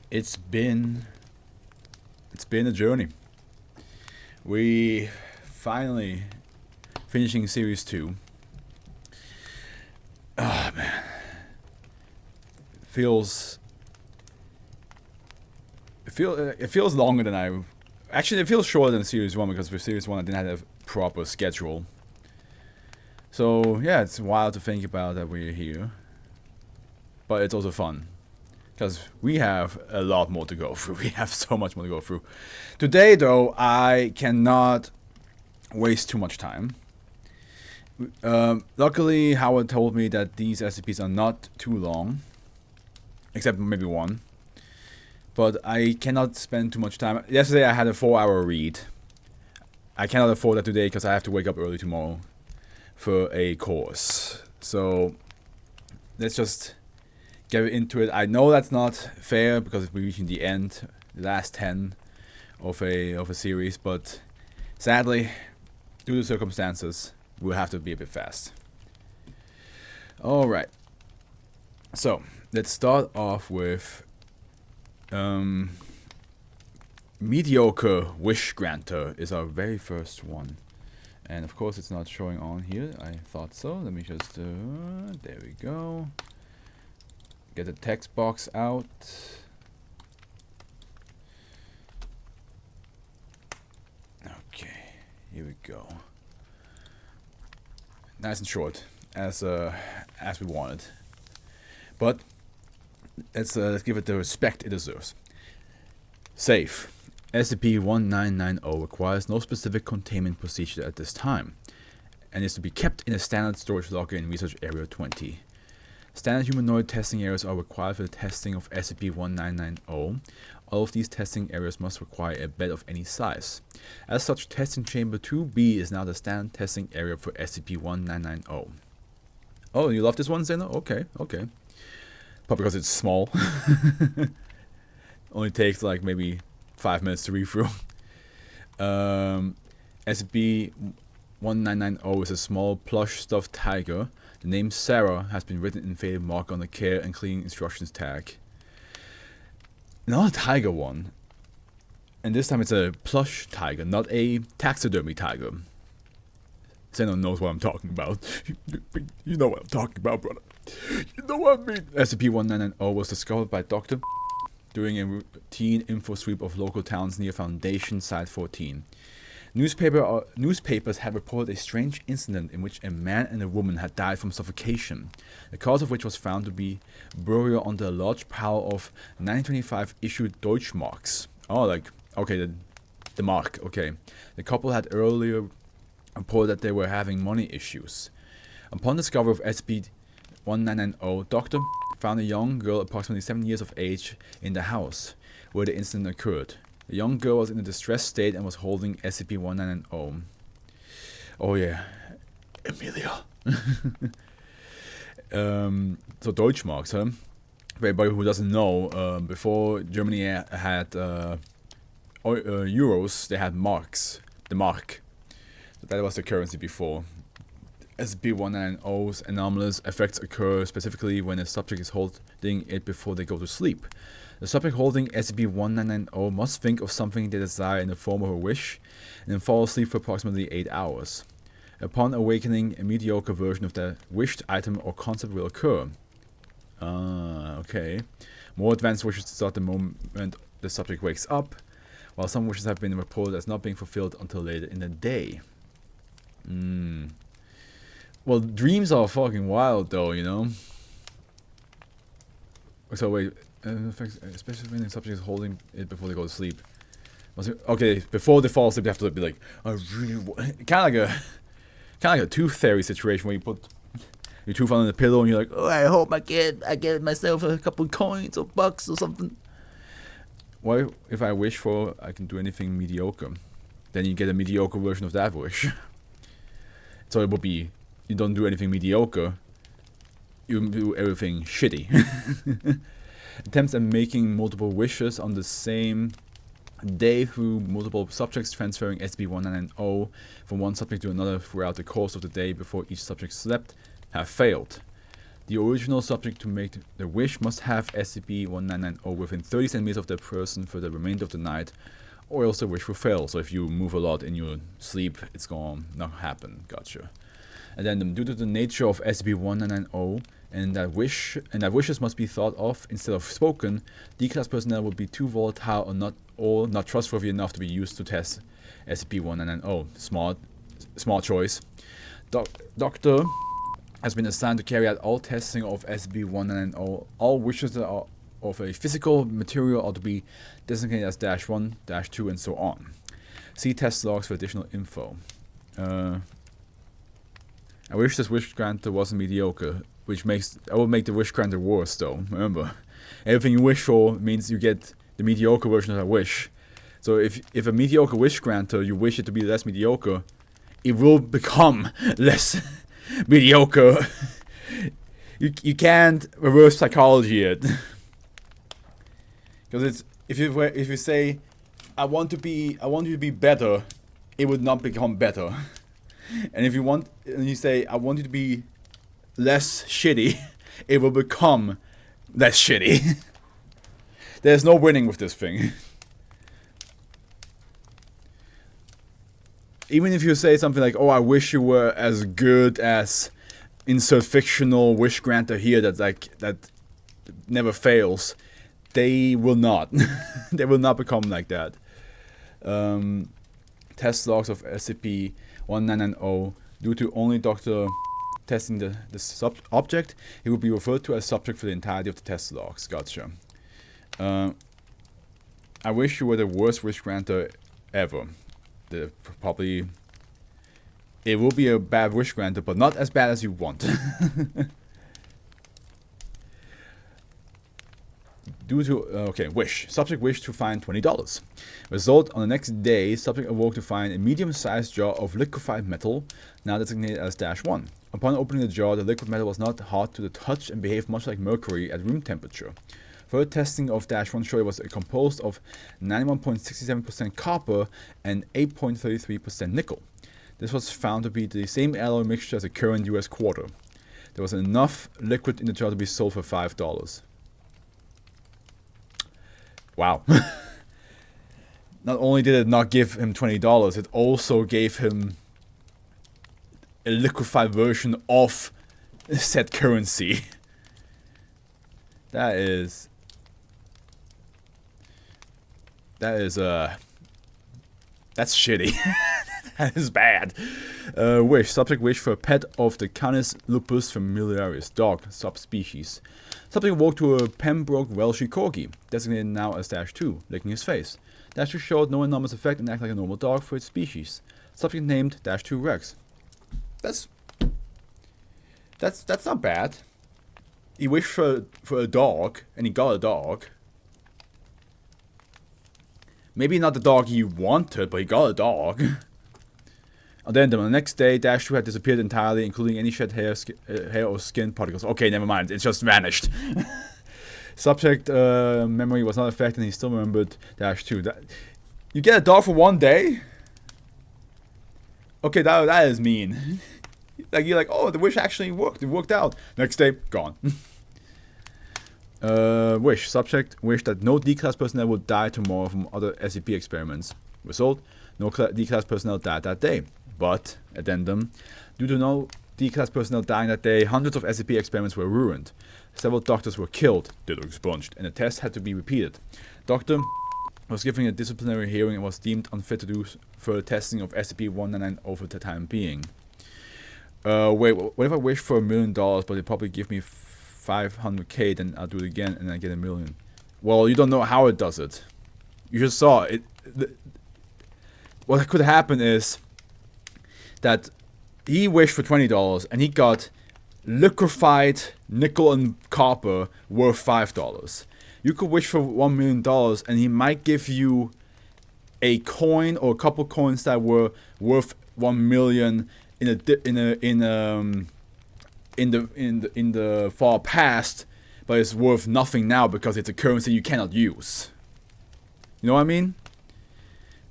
It's been a journey. We finally finishing series 2. Ah man. It feels longer than I actually it feels shorter than series 1 because for series 1 I didn't have a proper schedule. So yeah, it's wild to think about that we're here. But it's also fun. Because we have a lot more to go through. We have so much more to go through. Today, though, I cannot waste too much time. Luckily, Howard told me that these SCPs are not too long. Except maybe one. But I cannot spend too much time. Yesterday, I had a 4-hour read. I cannot afford that today because I have to wake up early tomorrow for a course. So, let's just get into it. I know that's not fair because we're reaching the end, the last 10 of a series, but sadly, due to circumstances, we'll have to be a bit fast. Alright. So, let's start off with Mediocre Wish Granter is our very first one. And of course it's not showing on here. I thought so. Let me just there we go. Get the text box out. Okay, here we go. Nice and short, as we wanted. But let's give it the respect it deserves. Safe. SCP-1990 requires no specific containment procedure at this time, and is to be kept in a standard storage locker in Research Area 20. Standard humanoid testing areas are required for the testing of SCP-1990. All of these testing areas must require a bed of any size. As such, Testing Chamber 2B is now the standard testing area for SCP-1990. Oh, you love this one, Zeno? Okay. Probably because it's small. Only takes like maybe 5 minutes to read through. SCP-1990 is a small plush stuffed tiger. The name Sarah has been written in faded mark on the care and cleaning instructions tag. Not a tiger one. And this time it's a plush tiger, not a taxidermy tiger. Zeno knows what I'm talking about. You know what I'm talking about, brother. You know what I mean. SCP-1990 was discovered by Dr. during a routine info sweep of local towns near Foundation Site 14. Newspapers had reported a strange incident in which a man and a woman had died from suffocation, the cause of which was found to be burial under a large pile of 1925 issued Deutschmarks. Oh, like, okay, the mark, okay. The couple had earlier reported that they were having money issues. Upon discovery of SCP-1990, Dr. found a young girl approximately 7 years of age in the house where the incident occurred. The young girl was in a distressed state and was holding SCP-1990. Oh yeah, Emilia. So Deutschmarks, huh? For everybody who doesn't know, before Germany had euros, they had marks. The mark. So that was the currency before. SCP-1990's anomalous effects occur specifically when a subject is holding it before they go to sleep. The subject holding SCP-1990 must think of something they desire in the form of a wish, and then fall asleep for approximately 8 hours. Upon awakening, a mediocre version of the wished item or concept will occur. Okay. More advanced wishes start the moment the subject wakes up, while some wishes have been reported as not being fulfilled until later in the day. Well, dreams are fucking wild though, you know? So wait, especially when the subject is holding it before they go to sleep. Okay, before they fall asleep, they have to be like, I really want... Kind of like a tooth fairy situation where you put your tooth on the pillow and you're like, oh, I hope I get myself a couple coins or bucks or something. What if I wish for I can do anything mediocre? Then you get a mediocre version of that wish. So it would be, you don't do anything mediocre, you do everything shitty. Attempts at making multiple wishes on the same day through multiple subjects transferring SCP-1990 from one subject to another throughout the course of the day before each subject slept have failed. The original subject to make the wish must have SCP-1990 within 30 centimeters of the person for the remainder of the night, or else the wish will fail. So if you move a lot in your sleep, it's gonna not happen. Gotcha. And then due to the nature of SCP-1990 and that wishes must be thought of instead of spoken, D-class personnel would be too volatile or not trustworthy enough to be used to test SCP-1990. Smart choice. Doctor has been assigned to carry out all testing of SCP-1990. All wishes that are of a physical material are to be designated as -1, -2, and so on. See test logs for additional info. I wish this wish granter wasn't mediocre, that would make the wish granter worse though. Remember, everything you wish for means you get the mediocre version of that wish. So if a mediocre wish granter, you wish it to be less mediocre, it will become less mediocre. You can't reverse psychology it. Because it's if you say I want you to be better, it would not become better. And if you say I want you to be less shitty, it will become less shitty. There's no winning with this thing. Even if you say something like, "Oh, I wish you were as good as insert fictional wish granter here that never fails," they will not. They will not become like that. Test logs of SCP-1990. Due to only Doctor testing the object, he will be referred to as subject for the entirety of the test logs. Gotcha. I wish you were the worst wish granter ever. It will be a bad wish granter, but not as bad as you want. Due to wish. Subject wished to find $20. Result: on the next day, subject awoke to find a medium-sized jar of liquefied metal, now designated as -1. Upon opening the jar, the liquid metal was not hot to the touch and behaved much like mercury at room temperature. Further testing of -1 showed it was composed of 91.67% copper and 8.33% nickel. This was found to be the same alloy mixture as the current US quarter. There was enough liquid in the jar to be sold for $5. Wow. Not only did it not give him $20, it also gave him a liquefied version of said currency. That's shitty. That is bad. Wish. Subject wish for a pet of the Canis lupus familiaris, dog, subspecies. Subject woke to a Pembroke Welshie Corgi, designated now as -2, licking his face. -2 showed no anomalous effect and acted like a normal dog for its species. Subject named -2 Rex. That's not bad. He wished for a dog, and he got a dog. Maybe not the dog he wanted, but he got a dog. Addendum: on the next day, -2 had disappeared entirely, including any shed hair or skin particles. Okay, never mind. It just vanished. Subject memory was not affected, and he still remembered -2. You get a dog for one day? Okay, that is mean. Like you're like, oh, the wish actually worked. It worked out. Next day, gone. Wish. Subject wished that no D-class personnel would die tomorrow from other SCP experiments. Result: no D-class personnel died that day. But, addendum, due to no D-class personnel dying that day, hundreds of SCP experiments were ruined. Several doctors were killed, ditto expunged, and the test had to be repeated. Doctor was given a disciplinary hearing and was deemed unfit to do further testing of SCP-199 over the time being. Wait, what if I wish for $1 million, but they probably give me $500K, then I'll do it again and I get $1 million? Well, you don't know how it does it. You just saw it. What could happen is that he wished for $20 and he got liquefied nickel and copper worth $5. You could wish for $1 million and he might give you a coin or a couple coins that were worth 1 million in the far past, but it's worth nothing now because it's a currency you cannot use. You know what I mean?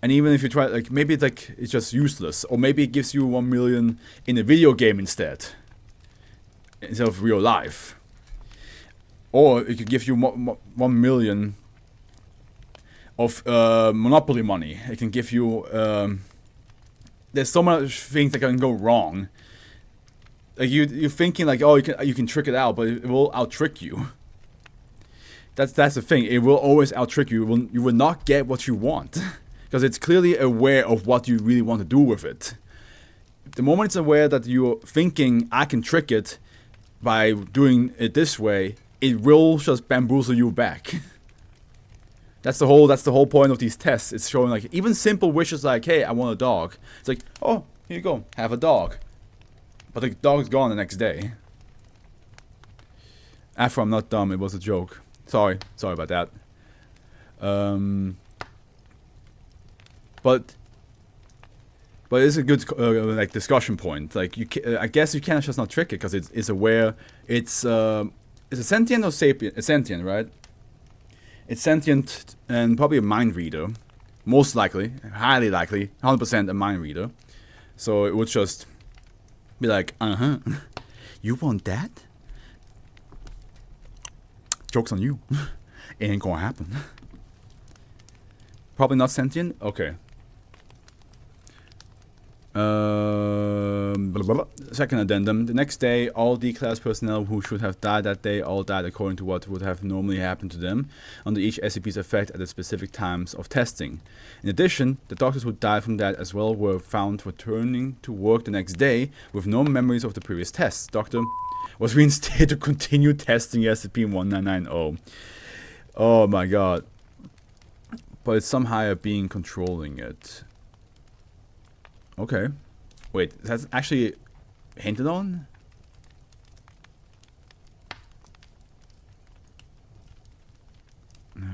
And even if you try, like, maybe it's just useless, or maybe it gives you 1 million in a video game instead. instead of real life. Or it could give you 1 million of Monopoly money. It can give you... there's so much things that can go wrong. Like you're thinking like, oh, you can trick it out, but it will out-trick you. That's the thing. It will always out-trick you. You will not get what you want. Because it's clearly aware of what you really want to do with it. The moment it's aware that you're thinking, I can trick it by doing it this way, it will just bamboozle you back. That's the whole point of these tests. It's showing like even simple wishes like, hey, I want a dog. It's like, oh, here you go, have a dog. But the dog's gone the next day. Afro, I'm not dumb. It was a joke. Sorry about that. But it's a good like discussion point. Like I guess you cannot just not trick it because it's aware. It's a sentient or sapient? It's sentient, right? It's sentient and probably a mind reader, most likely, highly likely, 100% a mind reader. So it would just be like, you want that? Joke's on you. It ain't gonna happen. Probably not sentient. Okay. Blah, blah, blah. Second addendum. The next day, all D-class personnel who should have died that day all died according to what would have normally happened to them under each SCP's effect at the specific times of testing. In addition, the doctors who died from that as well were found returning to work the next day with no memories of the previous tests. Doctor was reinstated to continue testing SCP-1990. Oh my god. But it's some higher being controlling it. Okay. Wait, that's actually hinted on? No.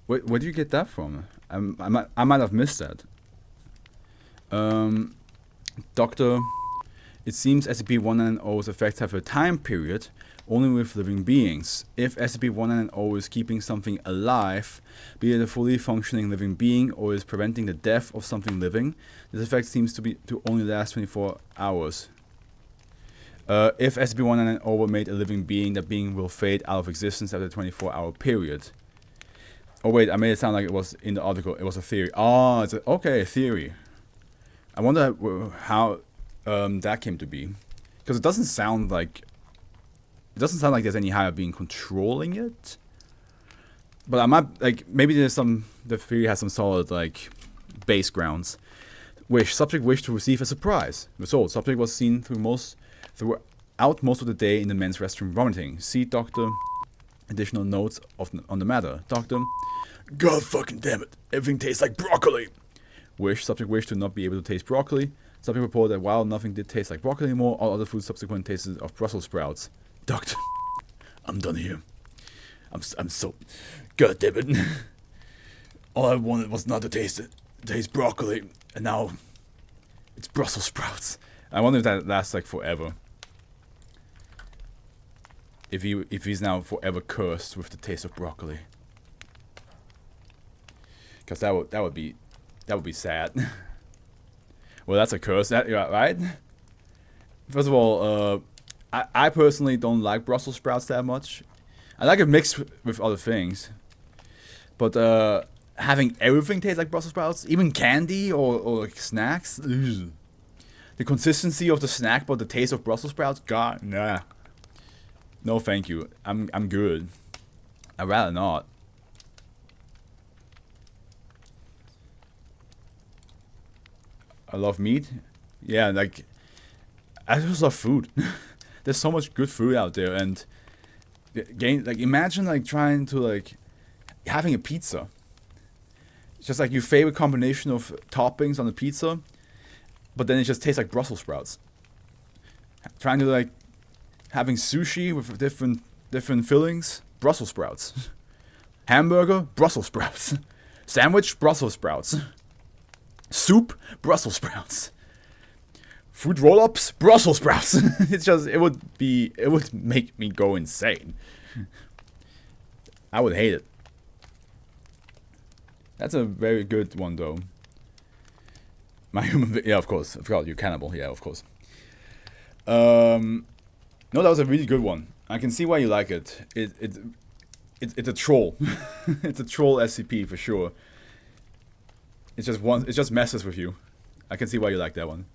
Wait, where do you get that from? I might have missed that. Doctor, it seems SCP-1990's effects have a time period only with living beings. If SCP-1990 is keeping something alive, be it a fully functioning living being or is preventing the death of something living, this effect seems to only last 24 hours. If SCP-1990 made a living being, that being will fade out of existence after a 24-hour period. Oh wait, I made it sound like it was in the article. It was a theory. Oh, it's okay, a theory. I wonder how that came to be, because it doesn't sound like there's any higher being controlling it. But I might like maybe the theory has some solid like base grounds. Subject wished to receive a surprise. Result: subject was seen throughout most of the day in the men's restroom vomiting. See doctor. Additional notes on the matter. Doctor, God fucking damn it! Everything tastes like broccoli. Subject wished to not be able to taste broccoli. Subject reported that while nothing did taste like broccoli anymore, all other foods subsequent tasted of Brussels sprouts. Doctor, I'm done here. I'm so... God damn it. All I wanted was not to taste broccoli, and now it's Brussels sprouts. I wonder if that lasts like forever. If he's now forever cursed with the taste of broccoli. Because that would be sad. Well, that's a curse, right? First of all, I personally don't like Brussels sprouts that much. I like it mixed with other things. But having everything taste like Brussels sprouts, even candy or like snacks, ugh. The consistency of the snack but the taste of Brussels sprouts, God, nah. No thank you. I'm good. I'd rather not. I love meat. Yeah, like I just love food. There's so much good food out there, and imagine like trying to like having a pizza. It's just like your favorite combination of toppings on the pizza, but then it just tastes like Brussels sprouts. Trying to like having sushi with different fillings, Brussels sprouts. Hamburger, Brussels sprouts. Sandwich, Brussels sprouts. Soup, Brussels sprouts. Fruit roll-ups, Brussels sprouts. it would make me go insane. I would hate it. That's a very good one, though. My human... Yeah, of course. I forgot, you cannibal. Yeah, of course. No, that was a really good one. I can see why you like it. It's a troll. It's a troll SCP for sure. It just messes with you. I can see why you like that one.